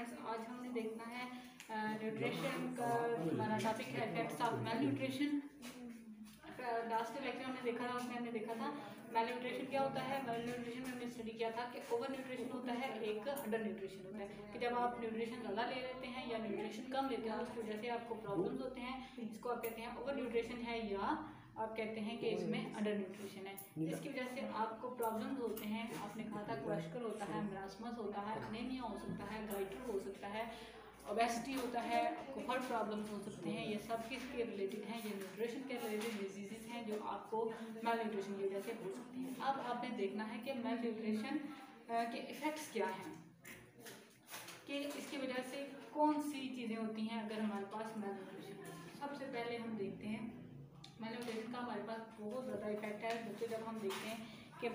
Students, आज हमने देखना है न्यूट्रिशन का। हमारा टॉपिक है effects of male nutrition. Last lecture हमने देखा था, उसमें हमने देखा था मेल न्यूट्रिशन क्या होता है। मेल न्यूट्रिशन में हमने स्टडी किया था कि ओवर न्यूट्रिशन होता है, एक अंडर न्यूट्रिशन होता है। कि जब आप न्यूट्रिशन ज़्यादा ले लेते हैं या न्यूट्रिशन कम लेते हैं, उसकी वजह से आपको प्रॉब्लम्स होते हैं। इसको आप कहते हैं ओवर न्यूट्रिशन है, या आप कहते हैं कि इसमें अंडर न्यूट्रिशन है। इसकी वजह से आपको प्रॉब्लम्स होते हैं। आपने कहा था क्वेश्चन होता है, मरासमस होता है, अनीमिया हो सकता है, गाइटर हो सकता है, ओबेसिटी होता है, आपको हर प्रॉब्लम्स हो सकते हैं। ये सब किसके रिलेटेड हैं? ये न्यूट्रिशन के रिलेटेड डिजीज़ हैं जो आपको मेल न्यूट्रिशन की वजह से हो सकती हैं। अब आपने देखना है कि मेल न्यूट्रिशन के इफ़ेक्ट्स क्या हैं, कि इसकी वजह से कौन सी चीज़ें होती हैं अगर हमारे पास मेल न्यूट्रिशन है। सबसे पहले हम देखते हैं मेल न्यूट्रिशन का हमारे पास बहुत ज़्यादा इफेक्ट है। बच्चे जब हम देखते हैं कि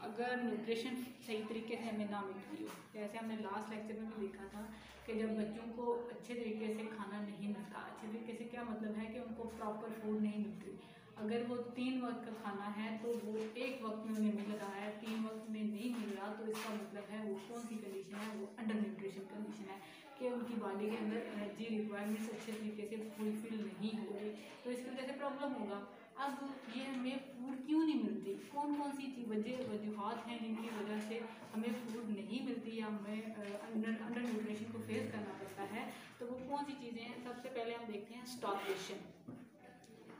अगर न्यूट्रिशन सही तरीके से हमें ना मिल रही हो, जैसे हमने लास्ट लेक्चर में भी देखा था कि जब बच्चों को अच्छे तरीके से खाना नहीं मिलता, अच्छे तरीके से क्या मतलब है कि उनको प्रॉपर फूड नहीं मिलती। अगर वो 3 वक्त का खाना है तो वो 1 वक्त में उन्हें मिल रहा है, 3 वक्त में नहीं मिल रहा, तो इसका मतलब है वो कौन सी कंडीशन है? वो अंडर न्यूट्रिशन कंडीशन है कि उनकी बॉडी के अंदर एनर्जी रिक्वायरमेंट्स अच्छे तरीके से फुलफिल नहीं हो रही, तो इसकी वजह से प्रॉब्लम होगा। अब ये हमें फूड क्यों नहीं मिलती? कौन कौन सी वजूहत हैं जिनकी वजह से हमें फूड नहीं मिलती या हमें अंडर न्यूट्रिशन को फेस करना पड़ता है? तो वो कौन सी चीज़ें हैं? सबसे पहले हम देखते हैं स्टार्वेशन।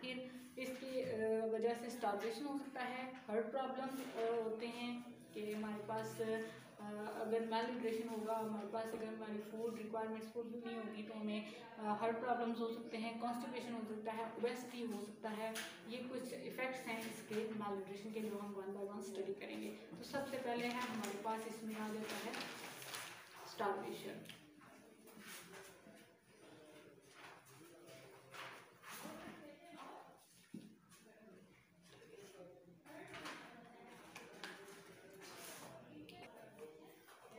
फिर इसकी वजह से स्टार्वेशन हो सकता है, हार्ट प्रॉब्लम होते हैं कि हमारे पास अगर मेल न्यूट्रिशन होगा, हमारे पास अगर हमारी फूड रिक्वायरमेंट्स फुलफिल नहीं होगी तो हमें हार्ट प्रॉब्लम्स हो सकते हैं, कॉन्स्टिपेशन हो सकता है, ओबेसिटी हो सकता है। ये कुछ इफ़ेक्ट्स हैं इसके मेल न्यूट्रिशन के, जो हम 1 बाय 1 स्टडी करेंगे। तो सबसे पहले है हमारे पास इसमें आ जाता है स्टार्वेशन।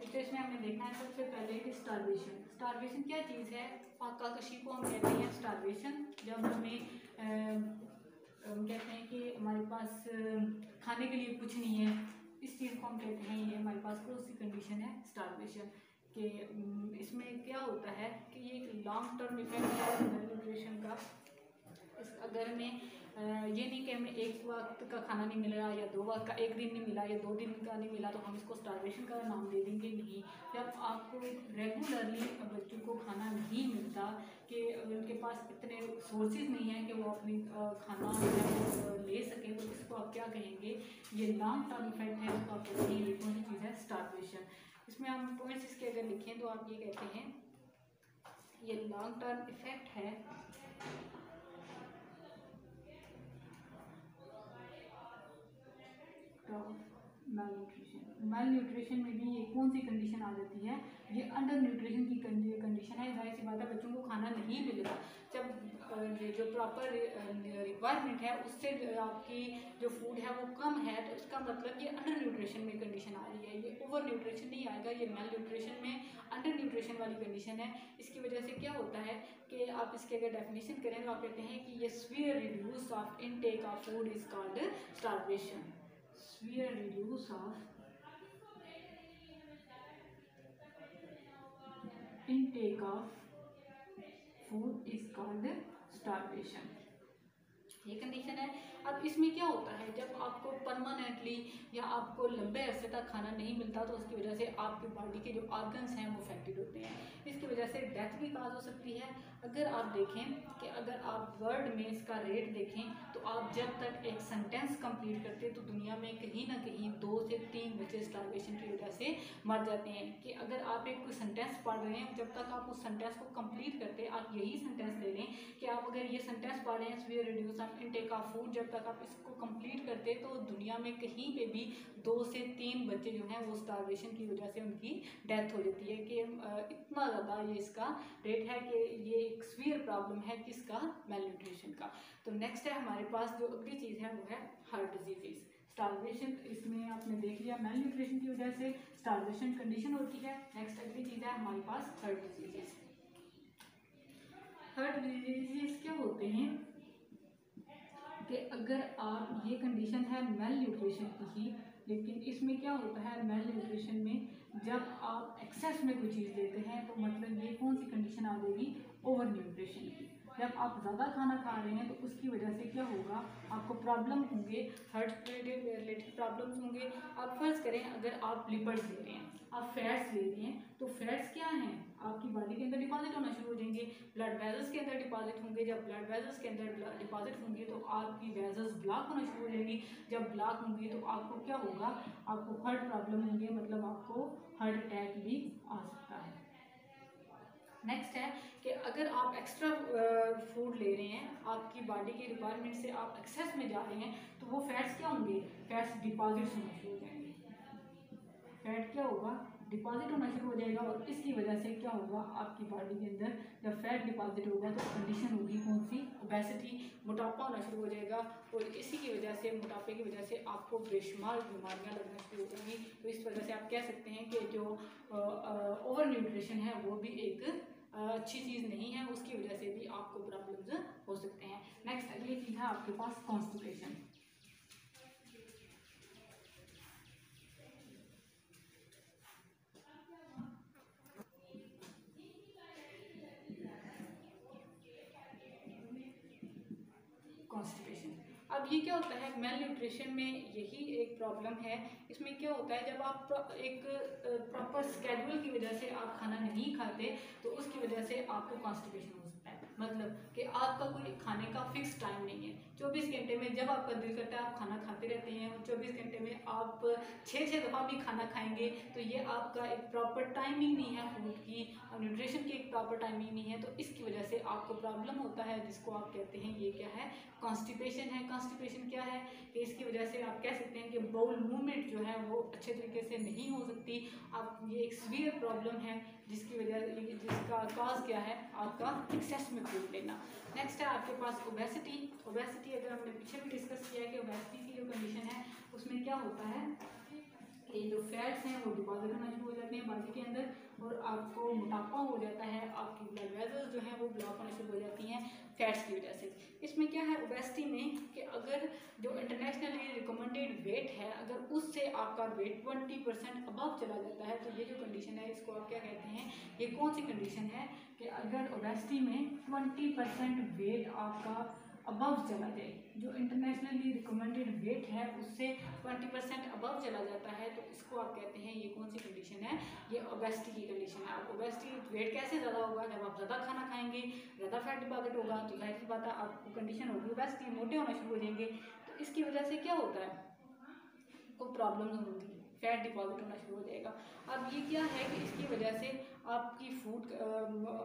तो इसमें हमें देखना है सबसे पहले कि स्टार्वेशन। स्टार्वेशन क्या चीज़ है? फाका कशी को हम कहते हैं स्टार्वेशन। जब हमें हम कहते हैं कि हमारे पास खाने के लिए कुछ नहीं है, इस चीज़ को हम कहते हैं ये हमारे पास कौन सी कंडीशन है? स्टार्वेशन। कि इसमें क्या होता है कि ये एक लॉन्ग टर्म इफेक्ट है न्यूट्रिशन का। अगर हमें ये नहीं कि हमें 1 वक्त का खाना नहीं मिल रहा या 2 वक्त का, 1 दिन नहीं मिला या 2 दिन का नहीं मिला तो हम इसको स्टार्वेशन का नाम दे देंगे। नहीं, जब आपको रेगुलरली बच्चों को खाना नहीं मिलता, कि उनके पास इतने सोर्सेज नहीं है कि वो अपनी खाना ले सकें, तो इसको आप क्या कहेंगे? ये लॉन्ग टर्म इफेक्ट है, इसको आप कहेंगे ये कौन सी चीज़ है? स्टार्वेशन। इसमें हम पॉइंट्स इसके अगर लिखें तो आप ये कहते हैं ये लॉन्ग टर्म इफेक्ट है मेल न्यूट्रिशन। मेल न्यूट्रिशन में भी ये कौन सी कंडीशन आ जाती है? ये अंडर न्यूट्रिशन की कंडीशन है। जाहिर सी बात है, बच्चों को खाना नहीं मिल रहा। जब ये जो प्रॉपर रिक्वायरमेंट है उससे आपकी जो फूड है वो कम है, तो इसका मतलब ये अंडर न्यूट्रिशन में कंडीशन आ रही है। ये ओवर न्यूट्रिशन नहीं आएगा, ये मेल न्यूट्रिशन में अंडर न्यूट्रिशन वाली कंडीशन है। इसकी वजह से क्या होता है कि आप इसके अगर डेफिनेशन करें तो आप कहते हैं कि ये severe reduce of intake of food is called starvation. Severe reduce of intake of food is called starvation। ये कंडीशन है। अब इसमें क्या होता है, जब आपको परमानेंटली या आपको लंबे अरसे तक खाना नहीं मिलता तो उसकी वजह से आपकी बॉडी के जो ऑर्गन्स हैं वो अफेक्टेड होते हैं। इसकी वजह से डेथ भी काज हो सकती है। अगर आप देखें कि अगर आप वर्ल्ड में इसका रेट देखें तो आप जब तक एक सेंटेंस कंप्लीट करते तो दुनिया में कहीं ना कहीं 2 से 3 बच्चे स्टार्वेशन की वजह से मर जाते हैं। कि अगर आप एक कोई सेंटेंस पढ़ रहे हैं, जब तक आप उस सेंटेंस को कंप्लीट करते, आप यही सेंटेंस ले लें कि आप अगर ये सेंटेंस पढ़ रहे हैं severe reduce of intake of food, जब तक आप इसको कंप्लीट करते तो दुनिया में कहीं पे भी 2 से 3 बच्चे जो हैं वो स्टार्वेशन की वजह से उनकी डेथ हो जाती है। कि इतना ज़्यादा ये इसका रेट है कि ये एक सीवियर प्रॉब्लम है किसका? मेल न्यूट्रिशन का। तो नेक्स्ट है हमारे पास जो अगली चीज़ है वो है हार्ट डिजीज़। स्टार्वेशन इसमें आपने देख लिया, मेल न्यूट्रिशन की वजह से स्टार्वेशन कंडीशन होती है। नेक्स्ट अगली चीज़ है हमारे पास हार्ट डिजीज़। हार्ट डिजीज़ क्या होते हैं कि अगर आप ये कंडीशन है मेल न्यूट्रिशन की ही, लेकिन इसमें क्या होता है मेल न्यूट्रिशन में, जब आप एक्सेस में कोई चीज़ लेते हैं तो मतलब ये कौन सी कंडीशन आ जाएगी, ओवर न्यूट्रिशन की। जब आप ज़्यादा खाना खा रहे हैं तो उसकी वजह से क्या होगा, आपको प्रॉब्लम होंगे, हार्ट रिलेटेड प्रॉब्लम्स होंगे। आप फर्ज करें अगर आप लिपिड्स ले रहे हैं, आप फैट्स ले रहे हैं, तो फैट्स क्या हैं, आपकी बॉडी के अंदर डिपॉजिट होना शुरू हो जाएंगे, ब्लड वेजल्स के अंदर डिपॉजिट होंगे। जब ब्लड वेजल्स के अंदर डिपॉजिट होंगे तो आपकी वेजल्स ब्लॉक होना शुरू हो जाएंगी। जब ब्लॉक होंगी तो आपको क्या होगा, आपको हार्ट प्रॉब्लम होंगे, मतलब आपको हार्ट अटैक भी आ सकता है। नेक्स्ट है कि अगर आप एक्स्ट्रा फूड ले रहे हैं, आपकी बॉडी की रिक्वायरमेंट से आप एक्सेस में जा रहे हैं, तो वो फैट्स क्या होंगे, फैट्स डिपॉजिट होना शुरू हो जाएंगे। फैट क्या होगा, डिपॉजिट होना शुरू हो जाएगा, और इसकी वजह से क्या होगा, आपकी बॉडी के अंदर जब फैट डिपॉजिट होगा तो कंडीशन होगी कौन सी, ओबेसिटी, मोटापा होना शुरू हो जाएगा। और इसी की वजह से, मोटापे की वजह से आपको बेशुमार बीमारियां लगना शुरू हो जाएंगी। तो इस वजह से आप कह सकते हैं कि जो ओवर न्यूट्रिशन है वो भी एक अच्छी चीज़ नहीं है, उसकी वजह से भी आपको प्रॉब्लम्स हो सकते हैं। नेक्स्ट अगली चीज़ है आपके पास कॉन्स्टिपेशन। कॉन्स्टिपेशन, अब ये क्या होता है, मेल न्यूट्रिशन में यही एक प्रॉब्लम है। इसमें क्या होता है, जब आप एक प्रॉपर स्केड्यूल की वजह से आप खाना नहीं खाते तो उसकी वजह से आपको कॉन्स्टिपेशन हो सकता है। मतलब कि आपका कोई खाने का फिक्स टाइम नहीं है, 24 घंटे में जब आपका दिल करता है आप खाना खाते रहते हैं, और 24 घंटे में आप 6 दफ़ा भी खाना खाएंगे, तो ये आपका एक प्रॉपर टाइमिंग नहीं है फूड की, न्यूट्रिशन की एक प्रॉपर टाइमिंग नहीं है। तो इसकी वजह से आपको प्रॉब्लम होता है, जिसको आप कहते हैं ये क्या है, कॉन्स्टिपेशन है। कॉन्स्टिपेशन क्या है कि इसकी वजह से आप कह सकते हैं कि बाउल मूवमेंट जो है वो अच्छे तरीके से नहीं हो सकती। आप ये एक सीवियर प्रॉब्लम है, जिसकी वजह, जिसका काज क्या है, आपका एक्सेस में फूड लेना। नेक्स्ट है आपके पास ओबेसिटी। ओबेसिटी अगर हमने पीछे भी डिस्कस किया है कि ओबेसिटी की जो कंडीशन है उसमें क्या होता है कि जो फैट्स हैं वो डिपॉजिट होना शुरू हो जाते हैं बॉडी के अंदर, और आपको मोटापा हो जाता है, आपकी ब्लड वेजल्स जो हैं वो ब्लॉक होना शुरू हो जाती हैं फैट्स की वजह से। इसमें क्या है ओबेसिटी में कि अगर जो इंटरनेशनली रिकमेंडेड वेट है, अगर उससे आपका वेट 20% अबव चला जाता है, तो ये जो कंडीशन है इसको आप क्या कहते हैं, ये कौन सी कंडीशन है कि अगर ओबेसिटी में 20% वेट आपका अबव चला जाए, जो इंटरनेशनली रिकमेंडेड वेट है उससे 20% अबव चला जाता है, तो इसको आप कहते हैं ये कौन सी कंडीशन है, ये ओबेसिटी की कंडीशन है। आप ओबेसिटी वेट कैसे ज़्यादा होगा, जब आप ज़्यादा खाना खाएंगे, ज़्यादा फैट डिपॉजिट होगा, तो जाहिर सी बात है आपको कंडीशन होगी ओबेसिटी, मोटे होना शुरू हो जाएंगे। तो इसकी वजह से क्या होता है, को प्रॉब्लम होगी, फैट डिपॉजिट होना शुरू हो जाएगा। अब ये क्या है कि इसकी वजह से आपकी फूड,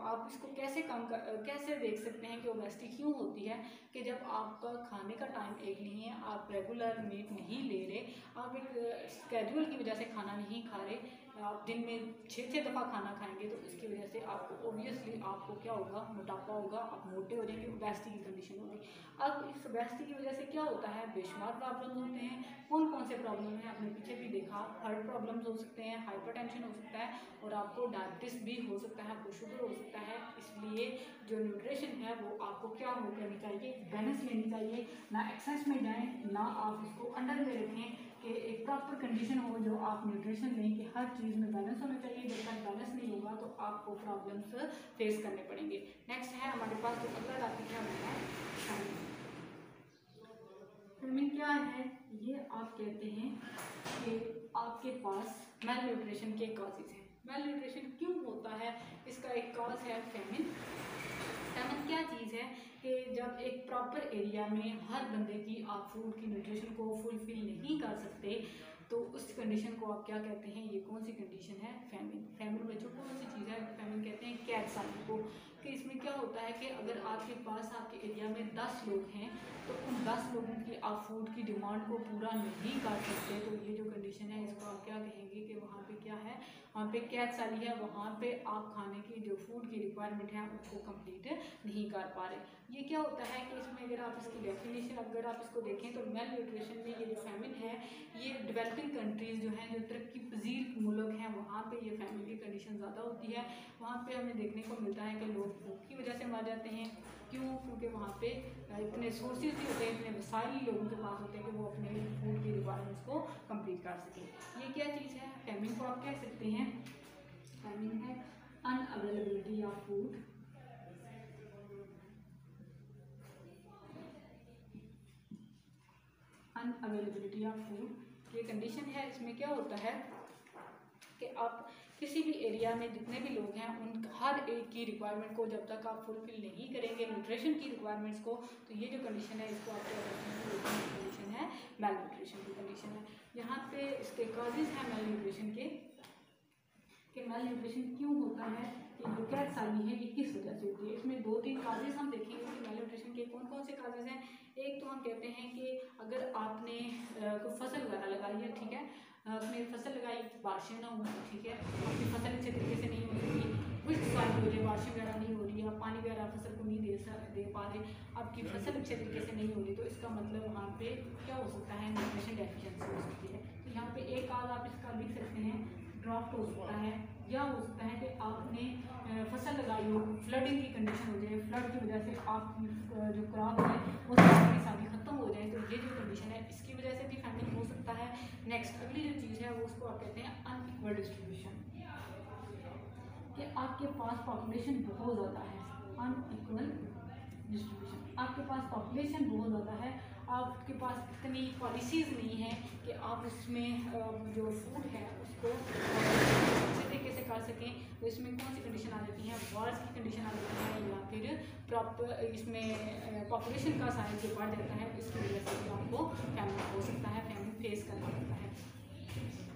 आप इसको कैसे कैसे देख सकते हैं कि ओबेसिटी क्यों होती है, कि जब आपका खाने का टाइम एक नहीं है, आप रेगुलर मीट नहीं ले रहे, आप एक स्केड्यूल की वजह से खाना नहीं खा रहे, आप दिन में 6 दफ़ा खाना खाएंगे, तो इसकी वजह से आपको ऑब्वियसली आपको क्या होगा, मोटापा होगा, आप मोटे हो जाएंगे, ओबेसिटी की कंडीशन होगी। अब इस ओबेसिटी की वजह से क्या होता है, बेशुमार प्रॉब्लम होते हैं। कौन कौन से प्रॉब्लम है, आपने पीछे भी देखा, हार्ट प्रॉब्लम्स हो सकते हैं, हाइपरटेंशन हो सकता है, और आपको डायबिटीज भी हो सकता है, आपको शुगर हो सकता है। इसलिए जो न्यूट्रिशन है वो आपको क्या हो करनी चाहिए, बैलेंस लेनी चाहिए, ना एक्सेस में जाएं, ना आप उसको अंडर में रखें, कि एक प्रॉपर कंडीशन हो जो आप न्यूट्रिशन लें, कि हर चीज़ में बैलेंस होना चाहिए। जब तक बैलेंस नहीं होगा तो आपको प्रॉब्लम्स फेस करने पड़ेंगे। नेक्स्ट है हमारे पास जो अगला टॉपिक है वो है फेमिन। फेमिन क्या है, ये आप कहते हैं कि आपके पास मेल न्यूट्रिशन के कॉजेज हैं। मेल न्यूट्रिशन क्यों होता है, इसका एक कॉज है फेमिन। फेमिन क्या चीज़ है कि जब एक प्रॉपर एरिया में हर बंदे की आप फूड की न्यूट्रिशन को फुलफिल नहीं कर सकते, तो उस कंडीशन को आप क्या कहते हैं, ये कौन सी कंडीशन है, फेमिन। फेमिन में जो कौन सी चीज़ है, फेमिन कहते हैं कैटसानी को। कि इसमें क्या होता है कि अगर आपके पास आपके एरिया में 10 लोग हैं, तो उन 10 लोगों की आप फूड की डिमांड को पूरा नहीं कर सकते, तो ये जो कंडीशन है इसको आप क्या कहेंगे कि वहाँ पे क्या है, वहाँ पे कैटसानी है, वहाँ पे आप खाने की जो फूड की रिक्वायरमेंट है उसको कंप्लीट नहीं कर पा रहे। ये क्या होता है कि इसमें अगर आप इसकी डेफिनेशन अगर आप इसको देखें तो मेल न्यूट्रिशन में ये जो फेमिन है, ये डेवलपिंग कंट्रीज़ जो हैं, जो तरक्की पजीर मुल्क हैं, वहाँ पे ये फेमिन की कंडीशन ज़्यादा होती है। वहाँ पे हमें देखने को मिलता है कि लोग भूख की वजह से मर जाते हैं, क्यों? क्योंकि वहाँ पे इतने सोर्सेज भी होते हैं, इतने वसाइल लोगों के पास होते हैं कि वो अपने फूड की रिक्वायरमेंट्स को कंप्लीट कर सकें। ये क्या चीज़ है? फैमिन को आप कह सकते हैं। फैमिन है unavailability of food, unavailability of food ये कंडीशन है। इसमें क्या होता है कि आप किसी भी एरिया में जितने भी लोग हैं उन हर एक की रिक्वायरमेंट को जब तक आप फुलफिल नहीं करेंगे, न्यूट्रिशन की रिक्वायरमेंट्स को, तो ये जो कंडीशन है इसको आप क्या कहते हैं? कंडीशन है मेल न्यूट्रिशन की कंडीशन है। यहाँ पे इसके कॉजेज हैं मेल न्यूट्रिशन के, कि मेल न्यूट्रिशन क्यों होता है, कि जो क्या सारी है ये किस वजह से होती है। इसमें 2-3 काजेज हम देखेंगे कि मेल न्यूट्रिशन के कौन कौन से काजेज हैं। एक तो हम कहते हैं कि अगर आपने कोई फसल वगैरह लगाई है, ठीक है, आपने फसल लगाई, बारिशें ना हो, ठीक है, आपकी फसल अच्छे तरीके से नहीं हो रही, कुछ साल हो रही, बारिशें वगैरह नहीं हो रही, आप पानी वगैरह फसल को नहीं दे पा रहे, आपकी फसल अच्छे तरीके से नहीं हो रही, तो इसका मतलब वहाँ पे क्या हो सकता है? न्यूट्रिशन डेफिशिएंसी हो सकती है। तो यहाँ पे एक काज आप इसका लिख सकते हैं, ड्राफ्ट हो सकता है, या हो सकता है कि आपने फसल लगाई हो, फ्लडिंग की कंडीशन हो जाए, फ्लड की वजह से आपकी जो क्रॉप है वो सारी खत्म हो जाए, तो ये जो कंडीशन है इसकी वजह से भी फैमिन हो सकता है। नेक्स्ट अगली जो चीज़ है वो उसको आप कहते हैं अनइक्वल डिस्ट्रीब्यूशन, कि आपके पास पॉपुलेशन बहुत ज़्यादा है। अनइक्वल डिस्ट्रीब्यूशन, आपके पास पॉपुलेशन बहुत ज़्यादा है, आपके पास इतनी पॉलिसीज़ नहीं है कि आप उसमें जो फूड है उसको अच्छे तरीके से कर सकें। तो इसमें कौन सी कंडीशन आ जाती है? वॉर्स की कंडीशन आ जाती है, या फिर प्रॉपर इसमें पॉपुलेशन का साइज जो बढ़ जाता है, इसकी वजह से भी आपको फैमिन हो सकता है, फैमिन फेस करना पड़ता है।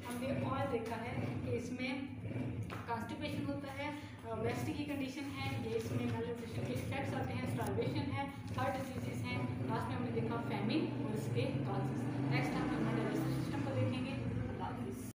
हमने और देखा है कि इसमें कॉन्स्टिपेशन होता है, वेस्ट की कंडीशन है, ये इसमें मेलन्यूट्रिशन के इफेक्ट्स आते हैं, स्टार्वेशन है, हार्ट डिजीजेस हैं, लास्ट में हमने देखा फैमिन और इसके कॉजेज। नेक्स्ट हम